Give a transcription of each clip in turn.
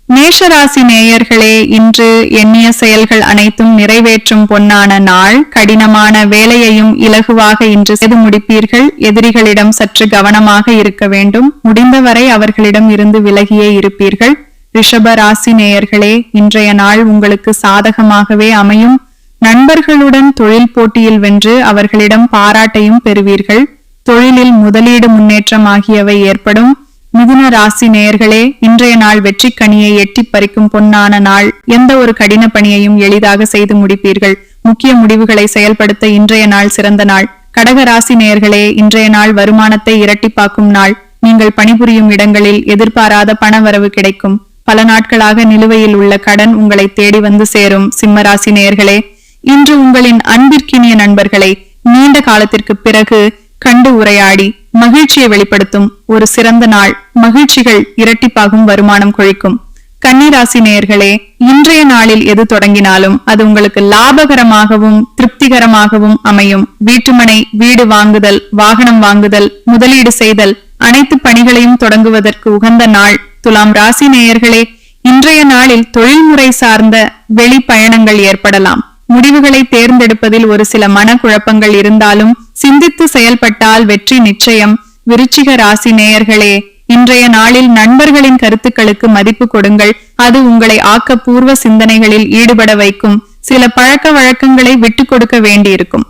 மேஷராசி நேயர்களே, இன்று எண்ணிய செயல்கள் அனைத்தும் நிறைவேற்றும் பொன்னான நாள். கடினமான வேலையையும் இலகுவாக இன்று செய்து முடிப்பீர்கள். எதிரிகளிடம் சற்று கவனமாக இருக்க வேண்டும். முடிந்தவரை அவர்களிடம் இருந்து விலகியே இருப்பீர்கள். ரிஷப ராசி நேயர்களே, இன்றைய நாள் உங்களுக்கு சாதகமாகவே அமையும். நண்பர்களுடன் தொழில் போட்டியில் வென்று அவர்களிடம் பாராட்டையும் பெறுவீர்கள். தொழிலில் முதலீடு முன்னேற்றம் ஆகியவை ஏற்படும். மிதுன ராசி நேயர்களே, இன்றைய நாள் வெற்றி கனியை எட்டி பறிக்கும் பொன்னான நாள். எந்த ஒரு கடின பணியையும் எளிதாக செய்து முடிப்பீர்கள். முக்கிய முடிவுகளை செயல்படுத்த இன்றைய நாள் சிறந்த நாள். கடக ராசி நேயர்களே, இன்றைய நாள் வருமானத்தை இரட்டிப்பாக்கும் நாள். நீங்கள் பணிபுரியும் இடங்களில் எதிர்பாராத பணவரவு கிடைக்கும். பல நாட்களாக நிலுவையில் உள்ள கடன் உங்களை தேடி வந்து சேரும். சிம்ம ராசி நேயர்களே, இன்று உங்களின் அன்பிற்கினிய நண்பர்களை நீண்ட காலத்திற்கு பிறகு கண்டு உரையாடி மகிழ்ச்சியை வெளிப்படுத்தும் ஒரு சிறந்த நாள். மகிழ்ச்சிகள் இரட்டிப்பாகும், வருமானம் கொழிக்கும். கன்னிராசி நேயர்களே, இன்றைய நாளில் எது தொடங்கினாலும் அது உங்களுக்கு லாபகரமாகவும் திருப்திகரமாகவும் அமையும். வீட்டுமனை, வீடு வாங்குதல், வாகனம் வாங்குதல், முதலீடு செய்தல், அனைத்து பணிகளையும் தொடங்குவதற்கு உகந்த நாள். துலாம் ராசி நேயர்களே, இன்றைய நாளில் தொழில்முறை சார்ந்த வெளி பயணங்கள் ஏற்படலாம். முடிவுகளை தேர்ந்தெடுப்பதில் ஒரு சில மனக்குழப்பங்கள் இருந்தாலும் சிந்தித்து செயல்பட்டால் வெற்றி நிச்சயம். விருச்சிக ராசி நேயர்களே, இன்றைய நாளில் நண்பர்களின் கருத்துக்களுக்கு மதிப்பு கொடுங்கள். அது உங்களை ஆக்கப்பூர்வ சிந்தனைகளில் ஈடுபட வைக்கும். சில பழக்க வழக்கங்களை விட்டு கொடுக்க வேண்டியிருக்கும்.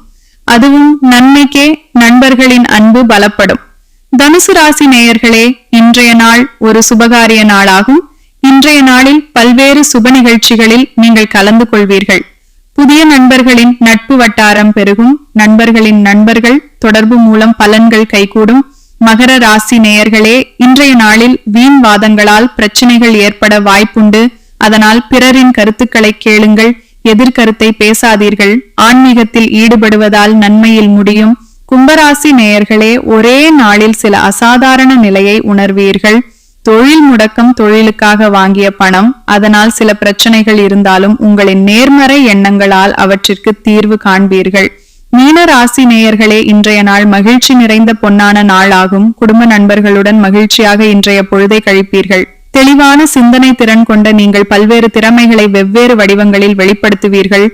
அதுவும் நன்மைக்கே. நண்பர்களின் அன்பு பலப்படும். தனுசு ராசி நேயர்களே, இன்றைய நாள் ஒரு சுபகாரிய நாளாகும். இன்றைய நாளில் பல்வேறு சுப நிகழ்ச்சிகளில் நீங்கள் கலந்து கொள்வீர்கள். புதிய நண்பர்களின் நட்பு வட்டாரம் பெருகும். நண்பர்களின் நண்பர்கள் தொடர்பு மூலம் பலன்கள் கைகூடும். மகர ராசி நேயர்களே, இன்றைய நாளில் வீண் வாதங்களால் பிரச்சனைகள் ஏற்பட வாய்ப்புண்டு. அதனால் பிறரின் கருத்துக்களை கேளுங்கள். எதிர்கருத்தை பேசாதீர்கள். ஆன்மீகத்தில் ஈடுபடுவதால் நன்மையில் முடியும். கும்பராசி நேயர்களே, ஒரே நாளில் சில அசாதாரண நிலையை உணர்வீர்கள். தொழில் முடக்கம், தொழிலுக்காக வாங்கிய பணம், அதனால் சில பிரச்சனைகள் இருந்தாலும் உங்களின் நேர்மறை எண்ணங்களால் அவற்றிற்கு தீர்வு காண்பீர்கள். மீன ராசி நேயர்களே, இன்றைய நாள் மகிழ்ச்சி நிறைந்த பொன்னான நாள் ஆகும். குடும்ப நண்பர்களுடன் மகிழ்ச்சியாக இன்றைய பொழுதை கழிப்பீர்கள். தெளிவான சிந்தனை திறன் கொண்ட நீங்கள் பல்வேறு திறமைகளை வெவ்வேறு வடிவங்களில் வெளிப்படுத்துவீர்கள்.